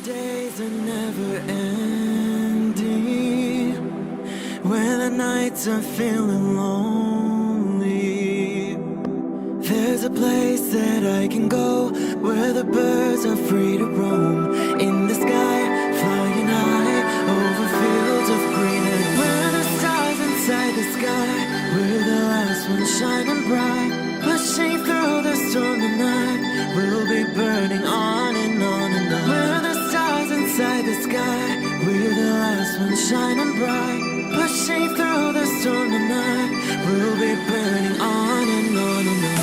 days are never ending, when the nights are feeling lonely. There's a place that I can go, where the birds are free to roam, in the sky, flying high, over fields of green. And where the stars inside the sky, we're the last ones shining bright, pushing through the storm tonight. We'll be burning on and on and on. We're the stars inside the sky, we're the last ones shining bright, pushing through the storm tonight. We'll be burning on and on and on.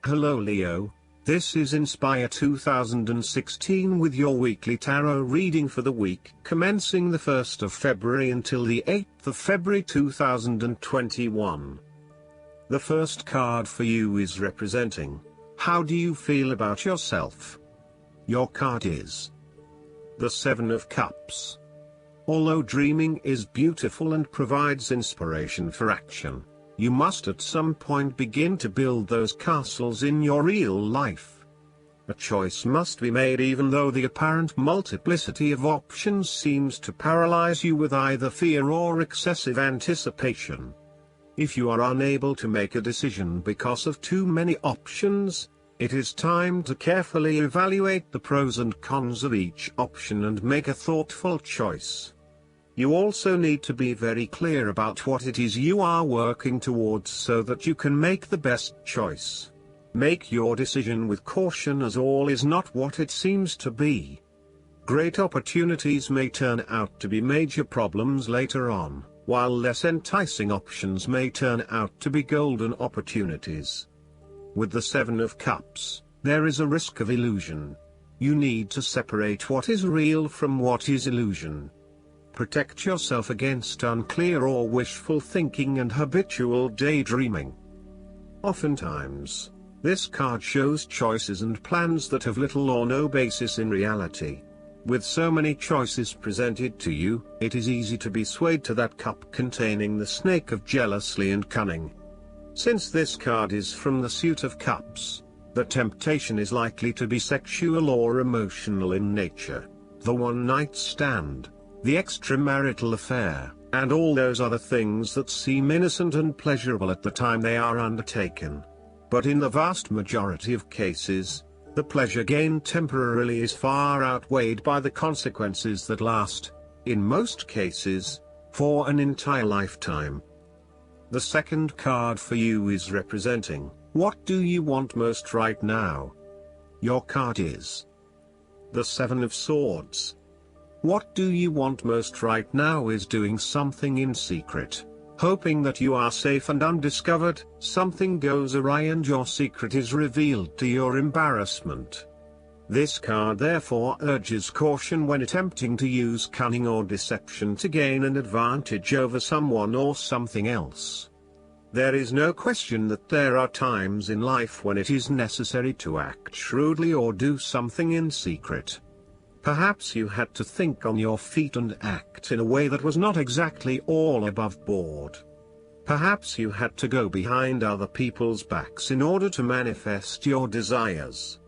Hello Leo, this is Inspire 2016 with your weekly tarot reading for the week commencing the 1st of February until the 8th of February 2021. The first card for you is representing, how do you feel about yourself? Your card is the Seven of Cups. Although dreaming is beautiful and provides inspiration for action, you must at some point begin to build those castles in your real life. A choice must be made even though the apparent multiplicity of options seems to paralyze you with either fear or excessive anticipation. If you are unable to make a decision because of too many options, it is time to carefully evaluate the pros and cons of each option and make a thoughtful choice. You also need to be very clear about what it is you are working towards so that you can make the best choice. Make your decision with caution, as all is not what it seems to be. Great opportunities may turn out to be major problems later on, while less enticing options may turn out to be golden opportunities. With the Seven of Cups, there is a risk of illusion. You need to separate what is real from what is illusion. Protect yourself against unclear or wishful thinking and habitual daydreaming. Oftentimes, this card shows choices and plans that have little or no basis in reality. With so many choices presented to you, it is easy to be swayed to that cup containing the snake of jealousy and cunning. Since this card is from the suit of cups, the temptation is likely to be sexual or emotional in nature. The one-night stand, the extramarital affair, and all those other things that seem innocent and pleasurable at the time they are undertaken. But in the vast majority of cases, the pleasure gained temporarily is far outweighed by the consequences that last, in most cases, for an entire lifetime. The second card for you is representing, what do you want most right now? Your card is the Seven of Swords. What do you want most right now is doing something in secret, hoping that you are safe and undiscovered. Something goes awry and your secret is revealed to your embarrassment. This card therefore urges caution when attempting to use cunning or deception to gain an advantage over someone or something else. There is no question that there are times in life when it is necessary to act shrewdly or do something in secret. Perhaps you had to think on your feet and act in a way that was not exactly all above board. Perhaps you had to go behind other people's backs in order to manifest your desires.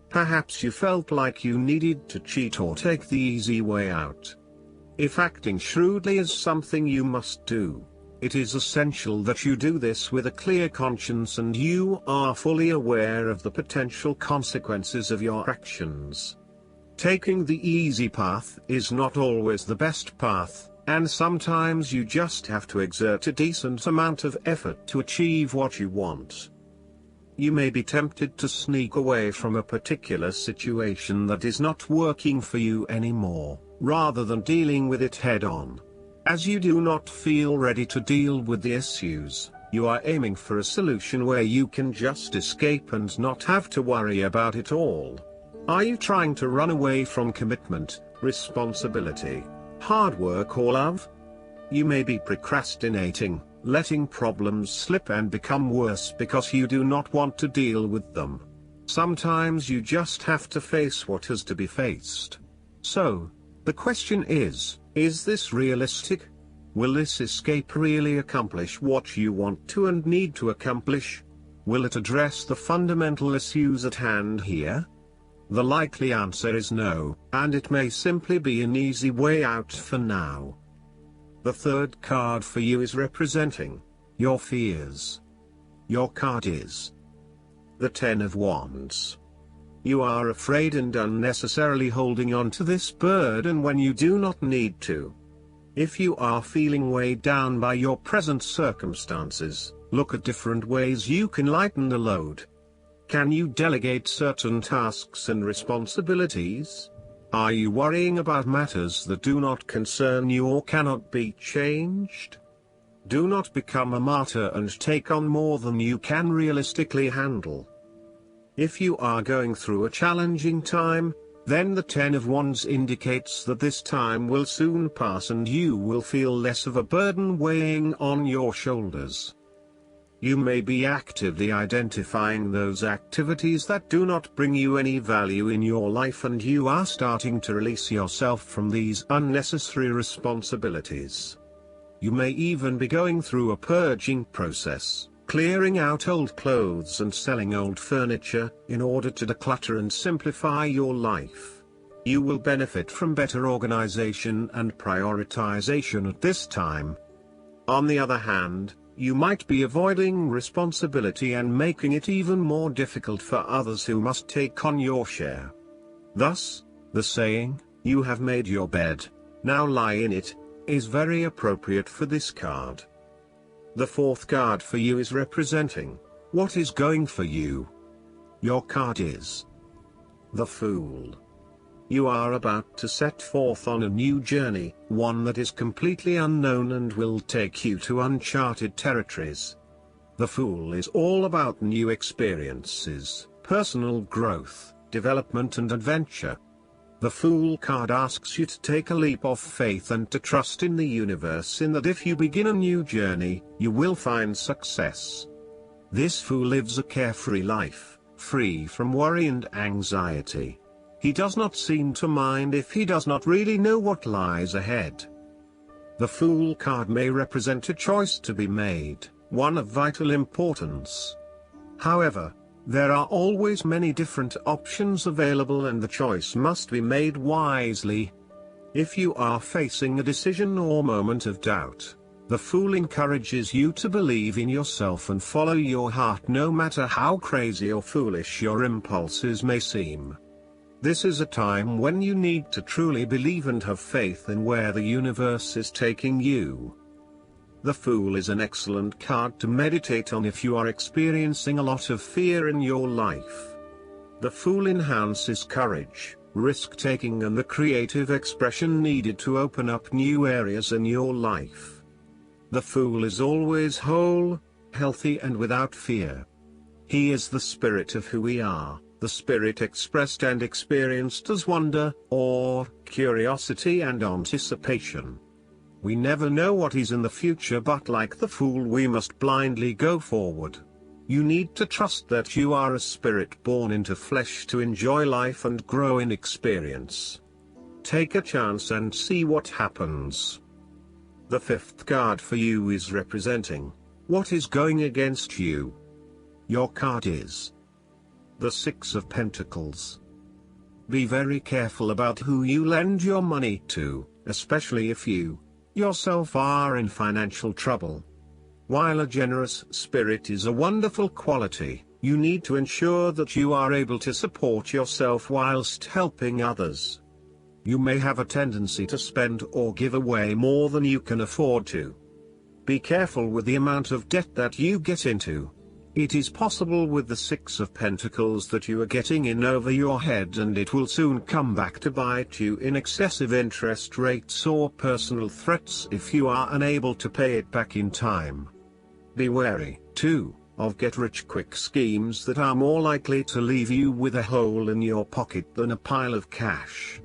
Perhaps you felt like you needed to cheat or take the easy way out. If acting shrewdly is something you must do, it is essential that you do this with a clear conscience and you are fully aware of the potential consequences of your actions. Taking the easy path is not always the best path, and sometimes you just have to exert a decent amount of effort to achieve what you want. You may be tempted to sneak away from a particular situation that is not working for you anymore, rather than dealing with it head-on. As you do not feel ready to deal with the issues, you are aiming for a solution where you can just escape and not have to worry about it all. Are you trying to run away from commitment, responsibility, hard work or love? You may be procrastinating, letting problems slip and become worse because you do not want to deal with them. Sometimes you just have to face what has to be faced. So, the question is this realistic? Will this escape really accomplish what you want to and need to accomplish? Will it address the fundamental issues at hand here? The likely answer is no, and it may simply be an easy way out for now. The third card for you is representing your fears. Your card is the Ten of Wands. You are afraid and unnecessarily holding on to this burden when you do not need to. If you are feeling weighed down by your present circumstances, look at different ways you can lighten the load. Can you delegate certain tasks and responsibilities? Are you worrying about matters that do not concern you or cannot be changed? Do not become a martyr and take on more than you can realistically handle. If you are going through a challenging time, then the Ten of Wands indicates that this time will soon pass and you will feel less of a burden weighing on your shoulders. You may be actively identifying those activities that do not bring you any value in your life, and you are starting to release yourself from these unnecessary responsibilities. You may even be going through a purging process, clearing out old clothes and selling old furniture, in order to declutter and simplify your life. You will benefit from better organization and prioritization at this time. On the other hand, you might be avoiding responsibility and making it even more difficult for others who must take on your share. Thus, the saying, "You have made your bed, now lie in it," is very appropriate for this card. The fourth card for you is representing what is going for you. Your card is the Fool. You are about to set forth on a new journey, one that is completely unknown and will take you to uncharted territories. The Fool is all about new experiences, personal growth, development and adventure. The Fool card asks you to take a leap of faith and to trust in the universe, in that if you begin a new journey, you will find success. This Fool lives a carefree life, free from worry and anxiety. He does not seem to mind if he does not really know what lies ahead. The Fool card may represent a choice to be made, one of vital importance. However, there are always many different options available and the choice must be made wisely. If you are facing a decision or moment of doubt, the Fool encourages you to believe in yourself and follow your heart, no matter how crazy or foolish your impulses may seem. This is a time when you need to truly believe and have faith in where the universe is taking you. The Fool is an excellent card to meditate on if you are experiencing a lot of fear in your life. The Fool enhances courage, risk-taking and the creative expression needed to open up new areas in your life. The Fool is always whole, healthy and without fear. He is the spirit of who we are, the spirit expressed and experienced as wonder, awe, curiosity and anticipation. We never know what is in the future, but like the Fool we must blindly go forward. You need to trust that you are a spirit born into flesh to enjoy life and grow in experience. Take a chance and see what happens. The fifth card for you is representing what is going against you. Your card is the Six of Pentacles. Be very careful about who you lend your money to, especially if you yourself are in financial trouble. While a generous spirit is a wonderful quality, you need to ensure that you are able to support yourself whilst helping others. You may have a tendency to spend or give away more than you can afford to. Be careful with the amount of debt that you get into. It is possible with the Six of Pentacles that you are getting in over your head and it will soon come back to bite you in excessive interest rates or personal threats if you are unable to pay it back in time. Be wary, too, of get-rich-quick schemes that are more likely to leave you with a hole in your pocket than a pile of cash.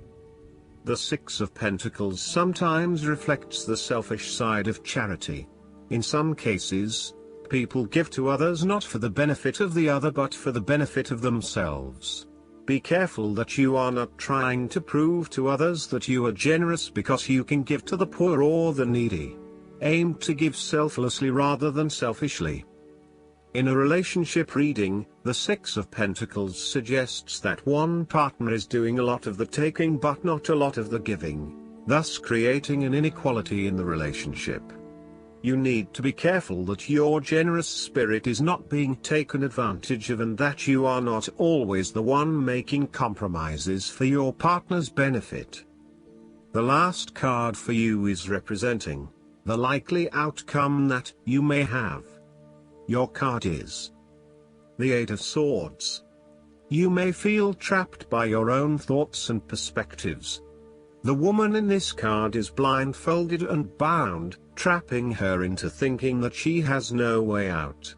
The Six of Pentacles sometimes reflects the selfish side of charity. In some cases, people give to others not for the benefit of the other but for the benefit of themselves. Be careful that you are not trying to prove to others that you are generous because you can give to the poor or the needy. Aim to give selflessly rather than selfishly. In a relationship reading, the Six of Pentacles suggests that one partner is doing a lot of the taking but not a lot of the giving, thus creating an inequality in the relationship. You need to be careful that your generous spirit is not being taken advantage of and that you are not always the one making compromises for your partner's benefit. The last card for you is representing the likely outcome that you may have. Your card is the Eight of Swords. You may feel trapped by your own thoughts and perspectives. The woman in this card is blindfolded and bound, trapping her into thinking that she has no way out.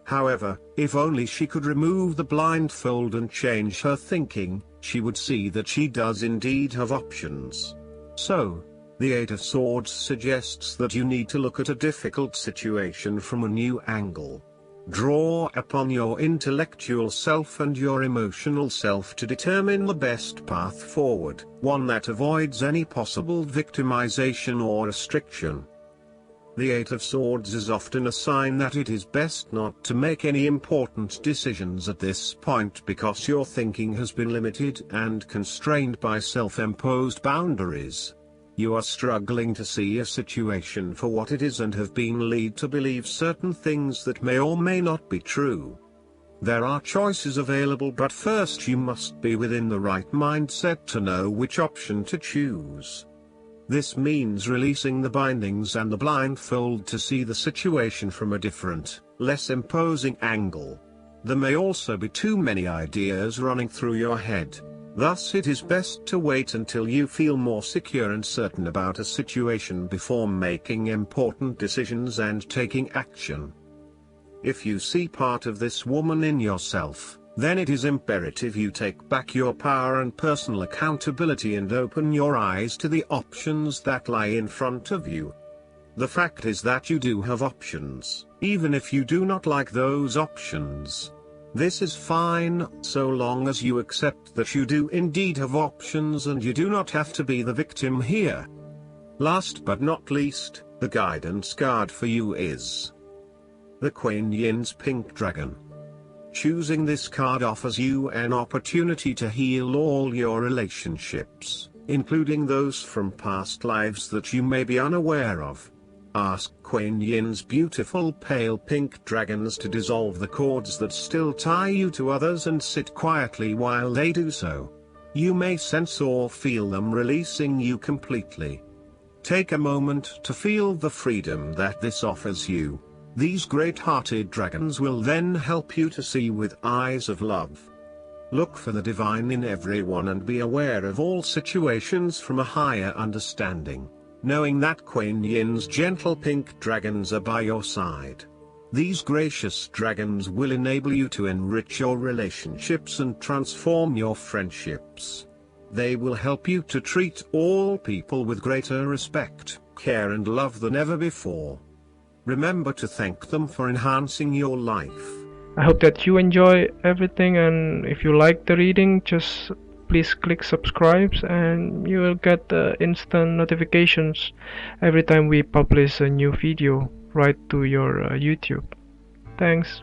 However, if only she could remove the blindfold and change her thinking, she would see that she does indeed have options. So, the Eight of Swords suggests that you need to look at a difficult situation from a new angle. Draw upon your intellectual self and your emotional self to determine the best path forward, one that avoids any possible victimization or restriction. The Eight of Swords is often a sign that it is best not to make any important decisions at this point because your thinking has been limited and constrained by self-imposed boundaries. You are struggling to see a situation for what it is and have been led to believe certain things that may or may not be true. There are choices available, but first you must be within the right mindset to know which option to choose. This means releasing the bindings and the blindfold to see the situation from a different, less imposing angle. There may also be too many ideas running through your head. Thus it is best to wait until you feel more secure and certain about a situation before making important decisions and taking action. If you see part of this woman in yourself, then it is imperative you take back your power and personal accountability and open your eyes to the options that lie in front of you. The fact is that you do have options, even if you do not like those options. This is fine, so long as you accept that you do indeed have options and you do not have to be the victim here. Last but not least, the guidance card for you is the Kuan Yin's Pink Dragon. Choosing this card offers you an opportunity to heal all your relationships, including those from past lives that you may be unaware of. Ask Kuan Yin's beautiful pale pink dragons to dissolve the cords that still tie you to others and sit quietly while they do so. You may sense or feel them releasing you completely. Take a moment to feel the freedom that this offers you. These great-hearted dragons will then help you to see with eyes of love. Look for the divine in everyone and be aware of all situations from a higher understanding, knowing that Kuan Yin's gentle pink dragons are by your side. These gracious dragons will enable you to enrich your relationships and transform your friendships. They will help you to treat all people with greater respect, care and love than ever before. Remember to thank them for enhancing your life. I hope that you enjoy everything, and if you like the reading, just please click subscribe and you will get instant notifications every time we publish a new video right to your YouTube. Thanks.